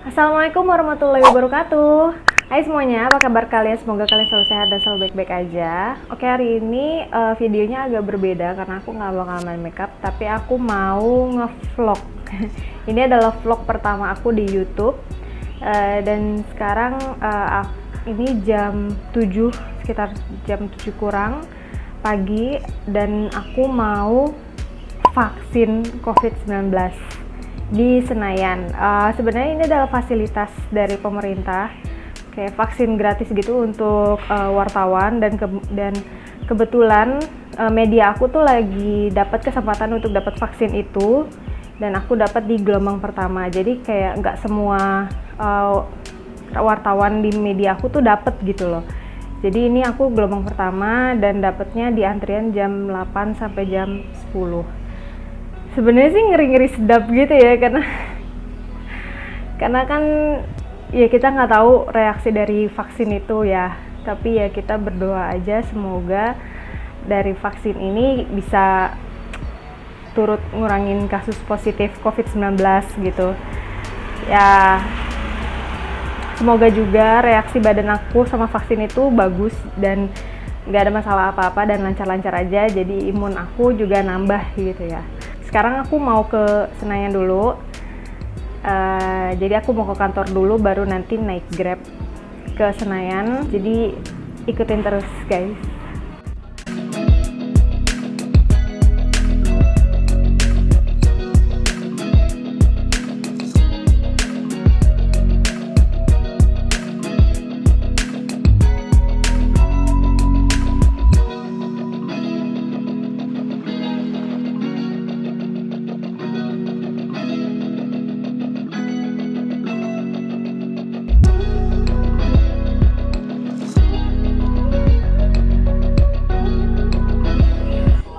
Assalamualaikum warahmatullahi wabarakatuh. Hai semuanya, apa kabar kalian? Semoga kalian selalu sehat dan selalu baik-baik aja. Oke, hari ini videonya agak berbeda karena aku nggak bakal main makeup, tapi aku mau ngevlog. Ini adalah vlog pertama aku di YouTube. Dan sekarang ini jam 7, sekitar jam 7 kurang pagi, dan aku mau vaksin COVID-19 di Senayan. Sebenarnya ini adalah fasilitas dari pemerintah, kayak vaksin gratis gitu untuk wartawan, dan kebetulan media aku tuh lagi dapat kesempatan untuk dapat vaksin itu, dan aku dapat di gelombang pertama. Jadi kayak nggak semua wartawan di media aku tuh dapat gitu loh. Jadi ini aku gelombang pertama dan dapatnya di antrian jam 8 sampai jam 10. Sebenarnya sih ngeri-ngeri sedap gitu ya, karena kan ya kita nggak tahu reaksi dari vaksin itu ya. Tapi ya kita berdoa aja semoga dari vaksin ini bisa turut ngurangin kasus positif COVID-19 gitu ya. Semoga juga reaksi badan aku sama vaksin itu bagus dan nggak ada masalah apa-apa dan lancar-lancar aja, jadi imun aku juga nambah gitu ya. Sekarang aku mau ke Senayan dulu, jadi aku mau ke kantor dulu baru nanti naik Grab ke Senayan. Jadi ikutin terus guys.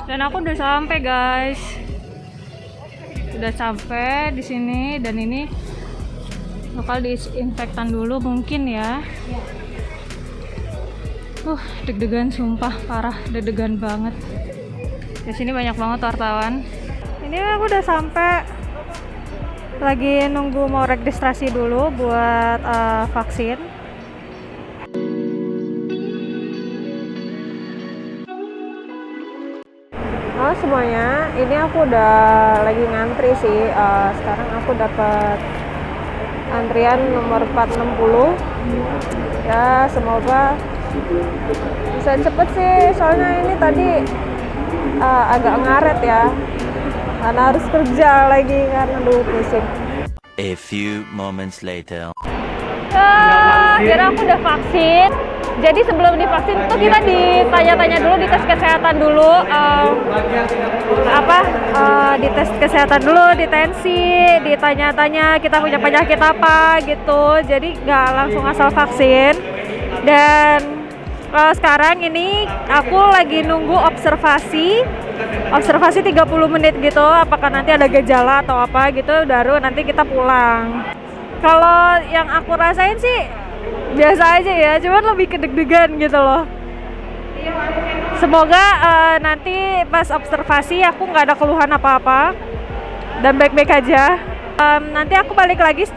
Dan aku udah sampai guys, udah sampai di sini, dan ini bakal disinfektan dulu mungkin ya. Deg-degan sumpah, parah, deg-degan banget. Di sini banyak banget wartawan. Ini aku udah sampai, lagi nunggu mau registrasi dulu buat vaksin. Halo semuanya, ini aku udah lagi ngantri sih. Sekarang aku dapat antrian nomor 460. Ya semoga bisa cepet sih, soalnya ini tadi agak ngaret ya, karena harus kerja lagi karena aduh pusing. A few moments later. Akhirnya aku udah vaksin. Jadi sebelum divaksin tuh kita ditanya-tanya dulu, dites kesehatan dulu, dites kesehatan dulu, ditensi, ditanya-tanya kita punya penyakit apa gitu. Jadi nggak langsung asal vaksin. Dan sekarang ini aku lagi nunggu observasi 30 menit gitu, apakah nanti ada gejala atau apa gitu, baru nanti kita pulang. Kalau yang aku rasain sih biasa aja ya, cuman lebih kedeg-degan gitu loh. Semoga nanti pas observasi aku nggak ada keluhan apa-apa dan baik-baik aja. Nanti aku balik lagi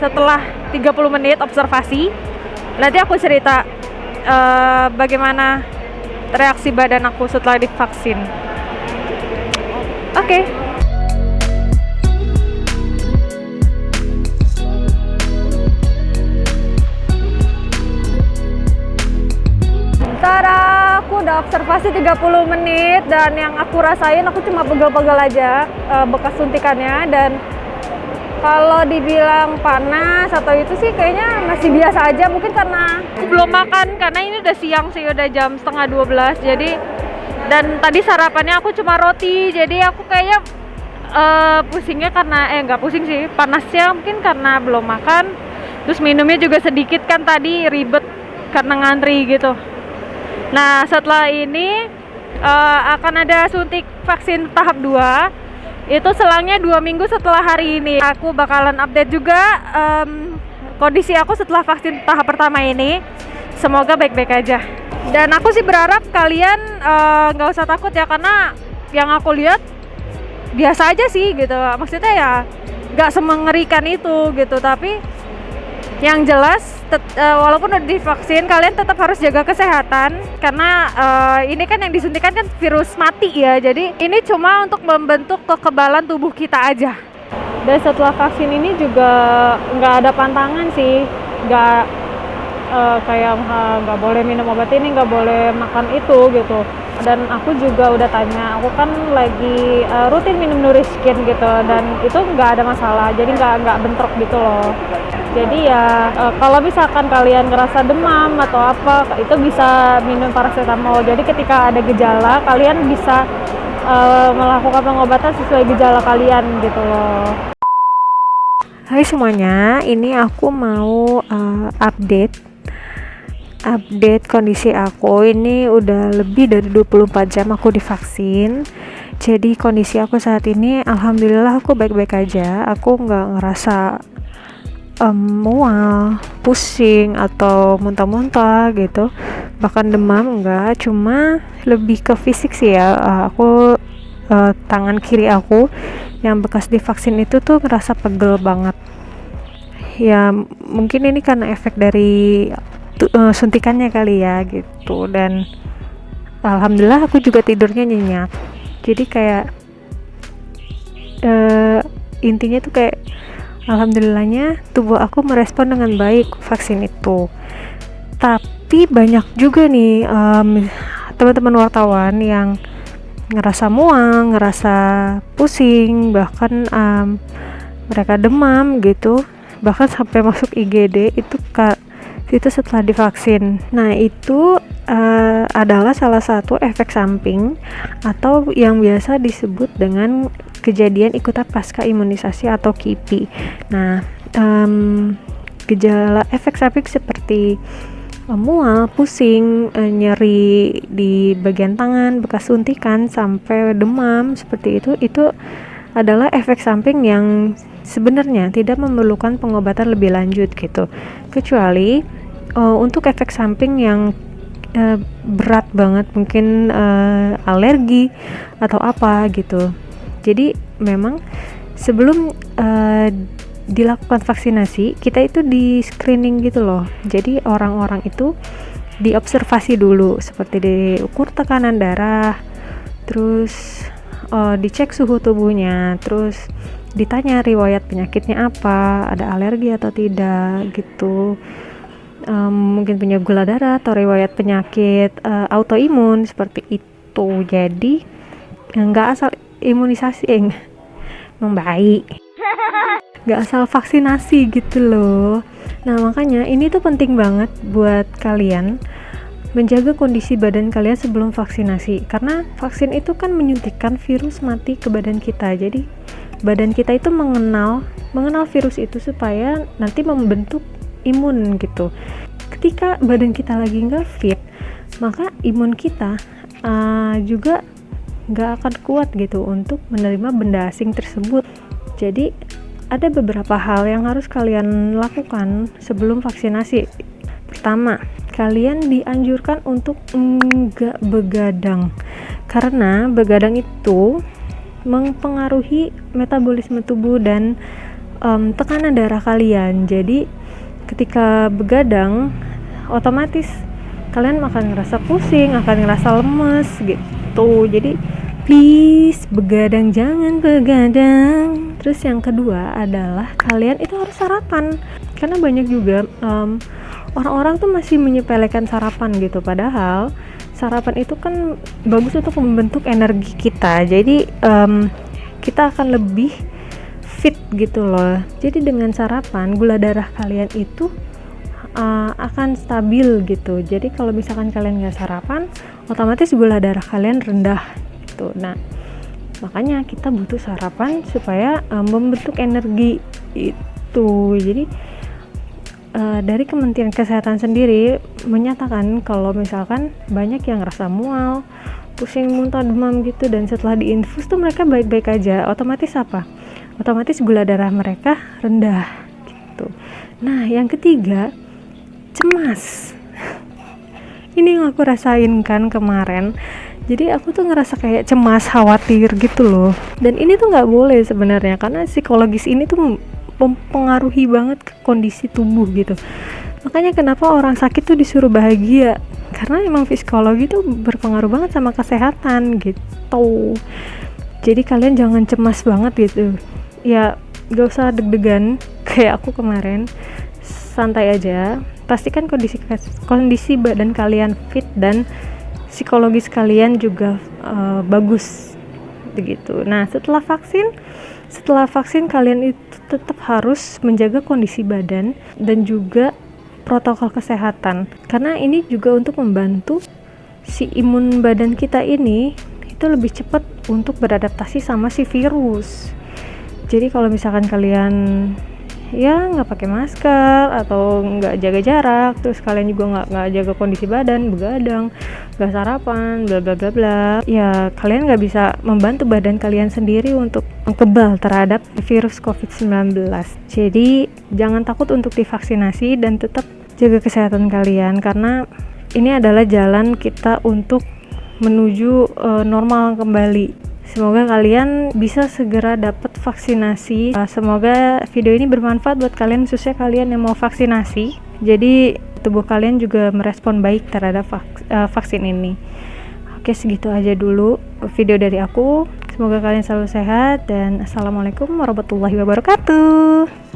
setelah 30 menit observasi. Nanti aku cerita bagaimana reaksi badan aku setelah divaksin. Oke. Tada, aku udah observasi 30 menit dan yang aku rasain aku cuma pegel-pegel aja bekas suntikannya, dan kalau dibilang panas atau itu sih kayaknya masih biasa aja, mungkin karena aku belum makan karena ini udah siang sih, udah jam 11:30. Jadi dan tadi sarapannya aku cuma roti, jadi aku kayaknya pusingnya karena nggak pusing sih, panasnya mungkin karena belum makan, terus minumnya juga sedikit kan tadi ribet karena ngantri gitu. Nah setelah ini akan ada suntik vaksin tahap 2, itu selangnya 2 minggu setelah hari ini. Aku bakalan update juga kondisi aku setelah vaksin tahap pertama ini. Semoga baik-baik aja. Dan aku sih berharap kalian nggak usah takut ya, karena yang aku lihat biasa aja sih gitu. Maksudnya ya nggak semengerikan itu gitu. Tapi yang jelas walaupun udah divaksin, kalian tetap harus jaga kesehatan karena ini kan yang disuntikan kan virus mati ya. Jadi ini cuma untuk membentuk kekebalan tubuh kita aja. Dan setelah vaksin ini juga nggak ada pantangan sih, nggak kayak nggak boleh minum obat ini, nggak boleh makan itu gitu. Dan aku juga udah tanya, aku kan lagi rutin minum Nuriskin gitu, dan itu nggak ada masalah, jadi nggak bentrok gitu loh. Jadi ya kalau misalkan kalian ngerasa demam atau apa, itu bisa minum paracetamol. Jadi ketika ada gejala, kalian bisa melakukan pengobatan sesuai gejala kalian gitu loh. Hai semuanya, ini aku mau update kondisi aku. Ini udah lebih dari 24 jam aku divaksin. Jadi kondisi aku saat ini alhamdulillah aku baik-baik aja. Aku nggak ngerasa mual, pusing atau muntah-muntah gitu, bahkan demam enggak. Cuma lebih ke fisik sih ya. Aku tangan kiri aku yang bekas divaksin itu tuh ngerasa pegel banget ya. Mungkin ini karena efek dari suntikannya kali ya gitu. Dan alhamdulillah aku juga tidurnya nyenyak. Jadi kayak intinya tuh kayak alhamdulillahnya tubuh aku merespon dengan baik vaksin itu. Tapi banyak juga nih teman-teman wartawan yang ngerasa mual, ngerasa pusing, bahkan mereka demam gitu, bahkan sampai masuk IGD itu setelah divaksin. Nah itu adalah salah satu efek samping atau yang biasa disebut dengan kejadian ikutan pasca imunisasi atau KIPI. Nah gejala efek samping seperti mual, pusing, nyeri di bagian tangan bekas suntikan sampai demam seperti itu adalah efek samping yang sebenarnya tidak memerlukan pengobatan lebih lanjut gitu. Kecuali untuk efek samping yang berat banget, mungkin alergi atau apa gitu. Jadi memang sebelum dilakukan vaksinasi, kita itu di screening gitu loh. Jadi orang-orang itu diobservasi dulu, seperti diukur tekanan darah, terus dicek suhu tubuhnya, terus ditanya riwayat penyakitnya apa, ada alergi atau tidak gitu. Mungkin punya gula darah atau riwayat penyakit autoimun seperti itu. Jadi nggak asal imunisasi membaik, nggak asal vaksinasi gitu loh. Nah makanya ini tuh penting banget buat kalian menjaga kondisi badan kalian sebelum vaksinasi, karena vaksin itu kan menyuntikkan virus mati ke badan kita. Jadi badan kita itu mengenal virus itu supaya nanti membentuk imun gitu. Ketika badan kita lagi nggak fit, maka imun kita juga nggak akan kuat gitu untuk menerima benda asing tersebut. Jadi ada beberapa hal yang harus kalian lakukan sebelum vaksinasi. Pertama, kalian dianjurkan untuk enggak begadang, karena begadang itu mempengaruhi metabolisme tubuh dan tekanan darah kalian. Jadi ketika begadang, otomatis kalian akan ngerasa pusing, akan ngerasa lemes gitu. Jadi please begadang, jangan begadang. Terus yang kedua adalah kalian itu harus sarapan, karena banyak juga orang-orang tuh masih menyepelekan sarapan gitu, padahal sarapan itu kan bagus untuk membentuk energi kita. Jadi kita akan lebih fit gitu loh. Jadi dengan sarapan gula darah kalian itu akan stabil gitu. Jadi kalau misalkan kalian nggak sarapan, otomatis gula darah kalian rendah gitu. Nah makanya kita butuh sarapan supaya membentuk energi itu. Jadi dari Kementerian Kesehatan sendiri menyatakan kalau misalkan banyak yang ngerasa mual, pusing, muntah, demam gitu, dan setelah diinfus tuh mereka baik-baik aja. Otomatis apa? Otomatis gula darah mereka rendah gitu. Nah yang ketiga, cemas. Ini yang aku rasain kan kemarin. Jadi aku tuh ngerasa kayak cemas, khawatir gitu loh. Dan ini tuh nggak boleh sebenarnya, karena psikologis ini tuh mempengaruhi banget ke kondisi tubuh gitu. Makanya kenapa orang sakit tuh disuruh bahagia, karena emang psikologi tuh berpengaruh banget sama kesehatan gitu. Jadi kalian jangan cemas banget gitu ya, gak usah deg-degan kayak aku kemarin, santai aja. Pastikan kondisi badan kalian fit dan psikologis kalian juga bagus begitu. Nah, setelah vaksin kalian itu tetap harus menjaga kondisi badan dan juga protokol kesehatan, karena ini juga untuk membantu si imun badan kita ini itu lebih cepat untuk beradaptasi sama si virus. Jadi kalau misalkan kalian ya nggak pakai masker atau nggak jaga jarak, terus kalian juga nggak jaga kondisi badan, begadang, nggak sarapan, bla bla bla bla, ya kalian nggak bisa membantu badan kalian sendiri untuk kebal terhadap virus COVID-19. Jadi jangan takut untuk divaksinasi dan tetap jaga kesehatan kalian, karena ini adalah jalan kita untuk menuju normal kembali. Semoga kalian bisa segera dapat vaksinasi. Semoga video ini bermanfaat buat kalian, khususnya kalian yang mau vaksinasi. Jadi tubuh kalian juga merespon baik terhadap vaksin ini. Oke, segitu aja dulu video dari aku. Semoga kalian selalu sehat dan assalamualaikum warahmatullahi wabarakatuh.